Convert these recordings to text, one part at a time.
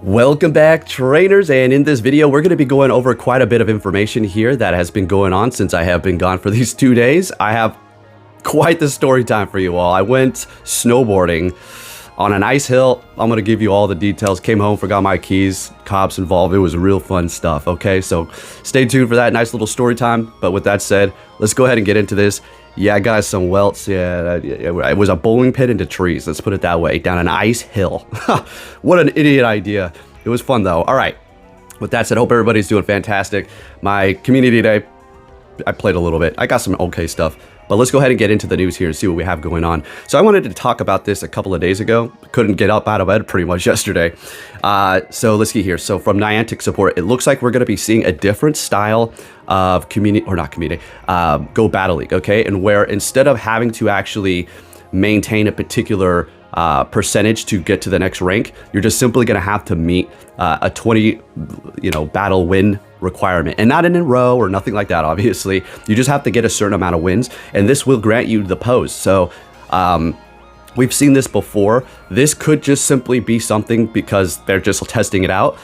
Welcome back, trainers, and in this video we're going to be going over quite a bit of information here that has been going on since I have been gone for these 2 days. I have quite the story time for you all. I went snowboarding on an ice hill. I'm going to give you all the details. Came home, forgot my keys, cops involved. It was real fun stuff, okay? So stay tuned for that nice little story time. But with that said, let's go ahead and get into this. Yeah, guys, some welts. Yeah, it was a bowling pit into trees. Let's put it that way, down an ice hill. What an idiot idea. It was fun, though. All right. With that said, hope everybody's doing fantastic. My community day, I played a little bit. I got some okay stuff. But let's go ahead and get into the news here and see what we have going on. So I wanted to talk about this a couple of days ago. Couldn't get up out of bed pretty much yesterday. So let's see here. So from Niantic support, it looks like we're going to be seeing a different style of Go Battle League, okay? And where instead of having to actually maintain a particular percentage to get to the next rank, you're just simply going to have to meet a 20 battle win requirement, and not in a row or nothing like that. Obviously, you just have to get a certain amount of wins, and this will grant you the pose. So we've seen this before. This could just simply be something because they're just testing it out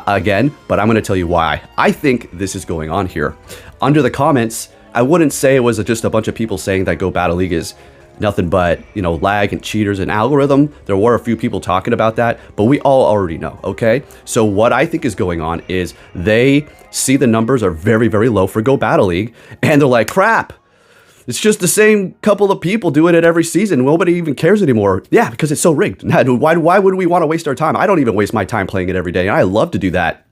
again, but I'm going to tell you why I think this is going on here. Under the comments, I wouldn't say it was just a bunch of people saying that Go Battle League is nothing but, lag and cheaters and algorithm. There were a few people talking about that, but we all already know, okay? So what I think is going on is they see the numbers are very, very low for Go Battle League, and they're like, crap, it's just the same couple of people doing it every season. Nobody even cares anymore. Yeah, because it's so rigged. Why would we want to waste our time? I don't even waste my time playing it every day, and I love to do that.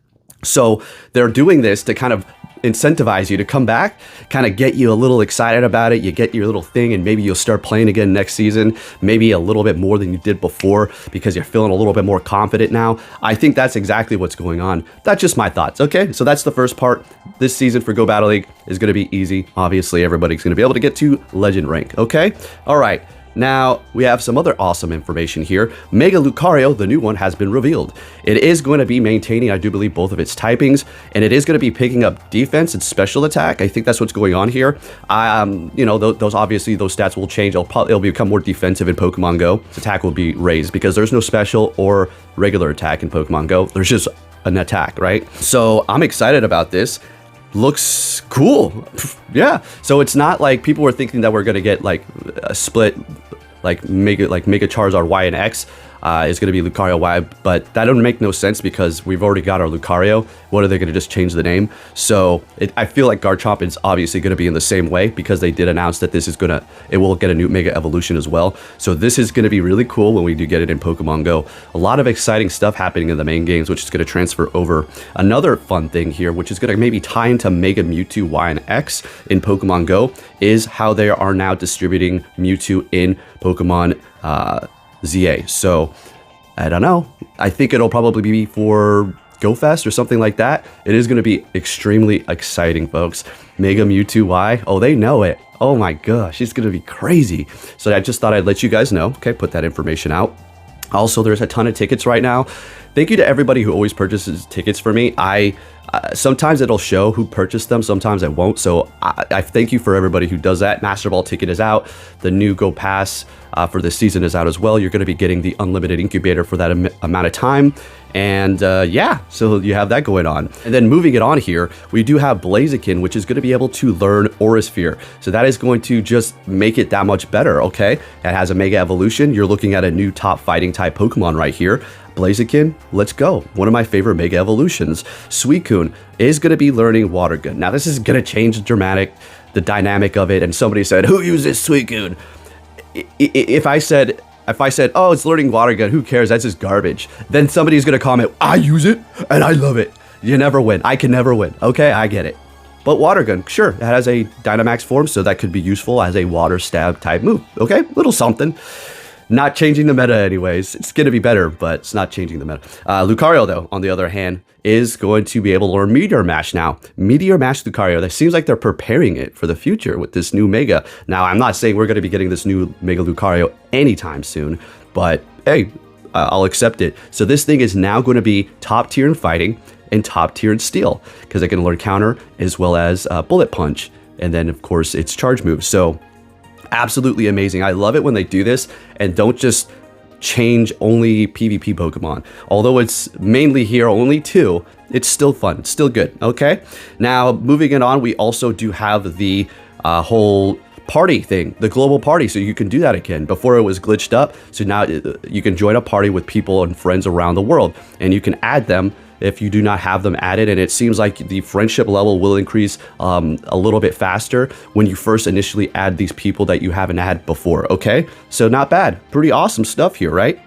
So they're doing this to kind of incentivize you to come back, kind of get you a little excited about it. You get your little thing, and maybe you'll start playing again next season, maybe a little bit more than you did before because you're feeling a little bit more confident now. I think that's exactly what's going on. That's just my thoughts, okay? So that's the first part. This season for Go Battle League is going to be easy. Obviously, everybody's going to be able to get to Legend rank, okay? All right. Now, we have some other awesome information here. Mega Lucario, the new one, has been revealed. It is going to be maintaining, I do believe, both of its typings, and it is going to be picking up defense and special attack. I think that's what's going on here. Those obviously, those stats will change. It'll become more defensive in Pokemon Go. Its attack will be raised because there's no special or regular attack in Pokemon Go. There's just an attack, right? So I'm excited about this. Looks cool. Yeah. So it's not like people were thinking that we're going to get like a split, like Mega Charizard Y and X is going to be Lucario Y, but that don't make no sense because we've already got our Lucario. What are they going to just change the name? So I feel like Garchomp is obviously going to be in the same way because they did announce that it will get a new Mega Evolution as well. So this is going to be really cool when we do get it in Pokemon Go. A lot of exciting stuff happening in the main games, which is going to transfer over. Another fun thing here, which is going to maybe tie into Mega Mewtwo Y and X in Pokemon Go, is how they are now distributing Mewtwo in Pokemon ZA. So I don't know. I think it'll probably be for GoFest or something like that. It is going to be extremely exciting, folks. Mega Mewtwo Y. Oh, they know it. Oh my gosh, it's going to be crazy. So I just thought I'd let you guys know. Okay, put that information out. Also, there's a ton of tickets right now. Thank you to everybody who always purchases tickets for me. Sometimes it'll show who purchased them, sometimes it won't. So I thank you for everybody who does that. Master Ball ticket is out. The new Go Pass for this season is out as well. You're going to be getting the unlimited incubator for that amount of time. And yeah, so you have that going on. And then moving it on here, we do have Blaziken, which is going to be able to learn Aura Sphere. So that is going to just make it that much better, okay? It has a Mega Evolution. You're looking at a new top fighting type Pokemon right here. Blaziken, let's go. One of my favorite Mega Evolutions. Suicune is going to be learning Water Gun. Now, this is going to change the dynamic of it. And somebody said, who uses Suicune? If I said, oh, it's learning Water Gun, who cares? That's just garbage. Then somebody's going to comment, I use it and I love it. You never win. I can never win. Okay, I get it. But Water Gun, sure, it has a Dynamax form, so that could be useful as a water stab type move. Okay, little something. Not changing the meta anyways. It's going to be better, but it's not changing the meta. Lucario, though, on the other hand, is going to be able to learn Meteor Mash now. Meteor Mash Lucario, that seems like they're preparing it for the future with this new Mega. Now, I'm not saying we're going to be getting this new Mega Lucario anytime soon, but hey, I'll accept it. So this thing is now going to be top tier in fighting and top tier in steel because it can learn counter as well as bullet punch. And then, of course, its charge moves. So absolutely amazing. I love it when they do this and don't just change only PvP Pokemon. Although it's mainly here only 2, it's still fun. It's still good. Okay. Now moving it on, we also do have the whole party thing, the global party, so you can do that again. Before it was glitched up, so now you can join a party with people and friends around the world, and you can add them if you do not have them added, and it seems like the friendship level will increase a little bit faster when you first initially add these people that you haven't had before. Okay, so not bad, pretty awesome stuff here, right?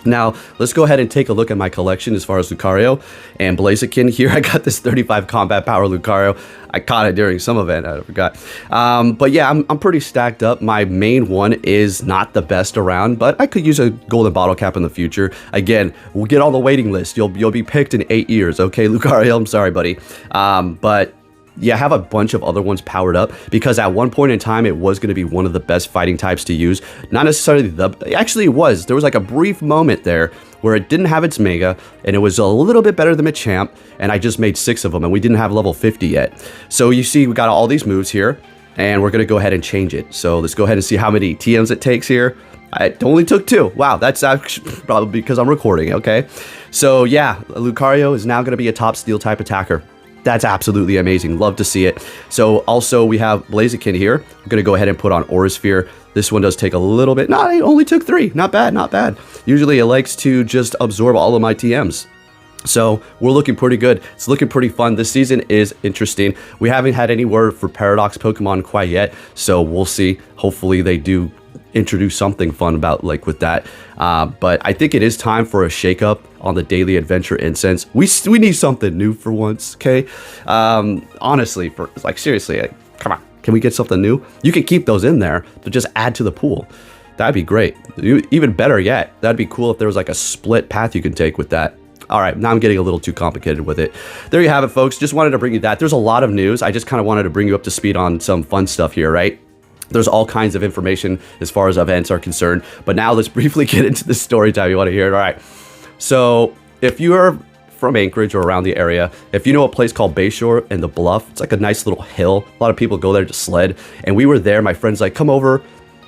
Now, let's go ahead and take a look at my collection as far as Lucario and Blaziken. Here, I got this 35 combat power Lucario. I caught it during some event, I forgot. But yeah, I'm pretty stacked up. My main one is not the best around, but I could use a golden bottle cap in the future. Again, we'll get on the waiting list. You'll be picked in 8 years, okay, Lucario? I'm sorry, buddy. But yeah, I have a bunch of other ones powered up because at one point in time, it was going to be one of the best fighting types to use. Not necessarily actually it was. There was like a brief moment there where it didn't have its Mega and it was a little bit better than Machamp, and I just made 6 of them and we didn't have level 50 yet. So you see, we got all these moves here and we're going to go ahead and change it. So let's go ahead and see how many TMs it takes here. It only took 2. Wow, that's actually probably because I'm recording, okay? So yeah, Lucario is now going to be a top steel type attacker. That's absolutely amazing. Love to see it. So also we have Blaziken here. I'm going to go ahead and put on Aura Sphere. This one does take a little bit. No, it only took 3. Not bad, not bad. Usually it likes to just absorb all of my TMs. So we're looking pretty good. It's looking pretty fun. This season is interesting. We haven't had any word for Paradox Pokemon quite yet. So we'll see. Hopefully they do introduce something fun about like with that. But I think it is time for a shakeup on the daily adventure incense. We need something new for once, okay? Honestly, for like seriously, like, come on, can we get something new? You can keep those in there, but just add to the pool. That'd be great. Even better yet, that'd be cool if there was like a split path you can take with that. All right, now I'm getting a little too complicated with it. There you have it, folks. Just wanted to bring you that. There's a lot of news. I just kind of wanted to bring you up to speed on some fun stuff here, right? There's all kinds of information as far as events are concerned. But now let's briefly get into the story time. You want to hear it? All right. So if you are from Anchorage or around the area, if you know a place called Bayshore and the Bluff, it's like a nice little hill. A lot of people go there to sled. And we were there. My friend's like, come over,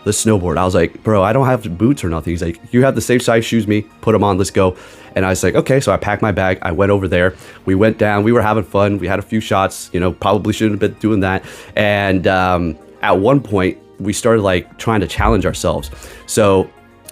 let's snowboard. I was like, bro, I don't have boots or nothing. He's like, you have the same size shoes me, put them on, let's go. And I was like, okay. So I packed my bag. I went over there. We went down. We were having fun. We had a few shots, you know, probably shouldn't have been doing that. And at one point, we started like trying to challenge ourselves. So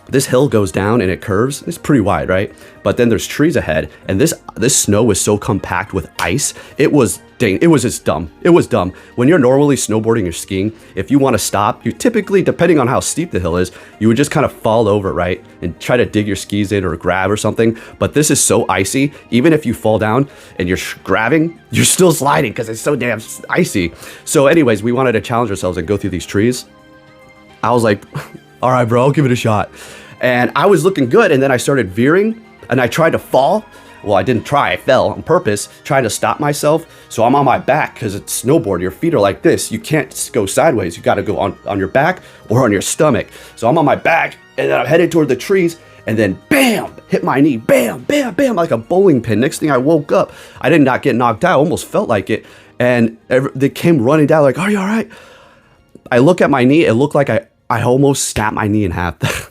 this hill goes down and it curves. It's pretty wide, right? But then there's trees ahead, and this snow was so compact with ice. It was just dumb. It was dumb. When you're normally snowboarding or skiing, if you want to stop, you typically, depending on how steep the hill is, you would just kind of fall over, right? And try to dig your skis in or grab or something. But this is so icy, even if you fall down and you're grabbing, you're still sliding because it's so damn icy. So anyways, we wanted to challenge ourselves and go through these trees. I was like, all right, bro, I'll give it a shot. And I was looking good, and then I started veering, and I tried to fall. Well, I didn't try, I fell on purpose, trying to stop myself. So I'm on my back, because it's snowboard, your feet are like this. You can't go sideways, you gotta go on your back or on your stomach. So I'm on my back, and then I'm headed toward the trees, and then bam, hit my knee, bam, bam, bam, like a bowling pin. Next thing I woke up, I did not get knocked out, almost felt like it. And they came running down like, are you all right? I look at my knee, it looked like I almost snapped my knee in half.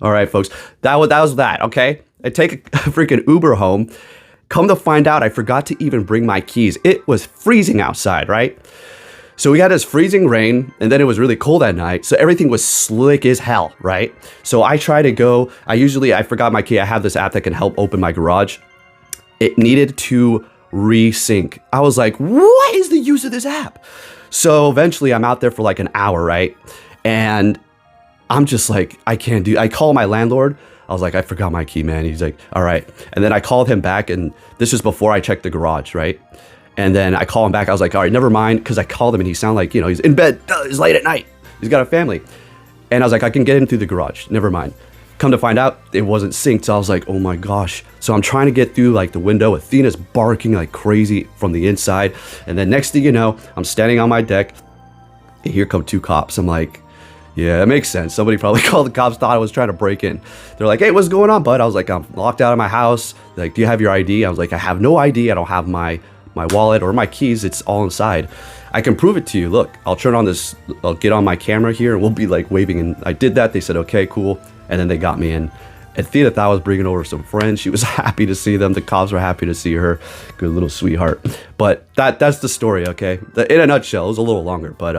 All right, folks, that was that, okay? I take a freaking Uber home. Come to find out, I forgot to even bring my keys. It was freezing outside, right? So we had this freezing rain, and then it was really cold at night, so everything was slick as hell, right? So I try to go, I forgot my key. I have this app that can help open my garage. It needed to resync. I was like, what is the use of this app? So eventually I'm out there for like an hour, right? And I'm just like, I call my landlord. I was like, I forgot my key, man. He's like, all right. And then I called him back, and this was before I checked the garage, right? And then I call him back. I was like, all right, never mind. Because I called him, and he sounded like, you know, he's in bed. It's late at night. He's got a family. And I was like, I can get in through the garage. Never mind. Come to find out, it wasn't synced. So I was like, oh my gosh. So I'm trying to get through like the window. Athena's barking like crazy from the inside. And then next thing you know, I'm standing on my deck. And here come 2 cops. I'm like, yeah, it makes sense. Somebody probably called the cops, thought I was trying to break in. They're like, hey, what's going on, bud? I was like, I'm locked out of my house. They're like, do you have your ID? I was like, I have no ID. I don't have my wallet or my keys. It's all inside. I can prove it to you. Look, I'll turn on this. I'll get on my camera here, and we'll be like waving. And I did that. They said, okay, cool. And then they got me in. And Theatha was bringing over some friends. She was happy to see them. The cops were happy to see her. Good little sweetheart. But that's the story, okay? In a nutshell, it was a little longer, but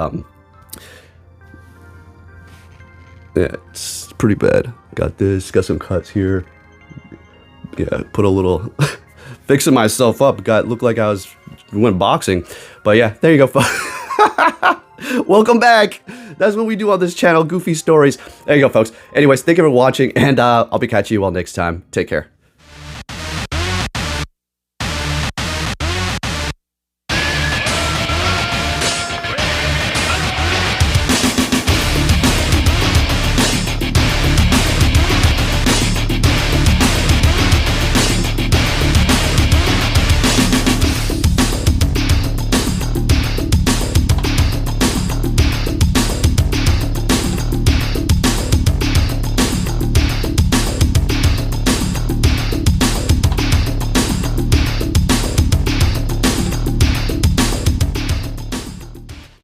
yeah, it's pretty bad. Got this, got some cuts here. Yeah, put a little fixing myself up. Looked like I went boxing. But yeah, there you go. Welcome back. That's what we do on this channel, goofy stories. There you go, folks. Anyways, thank you for watching, and I'll be catching you all next time. Take care.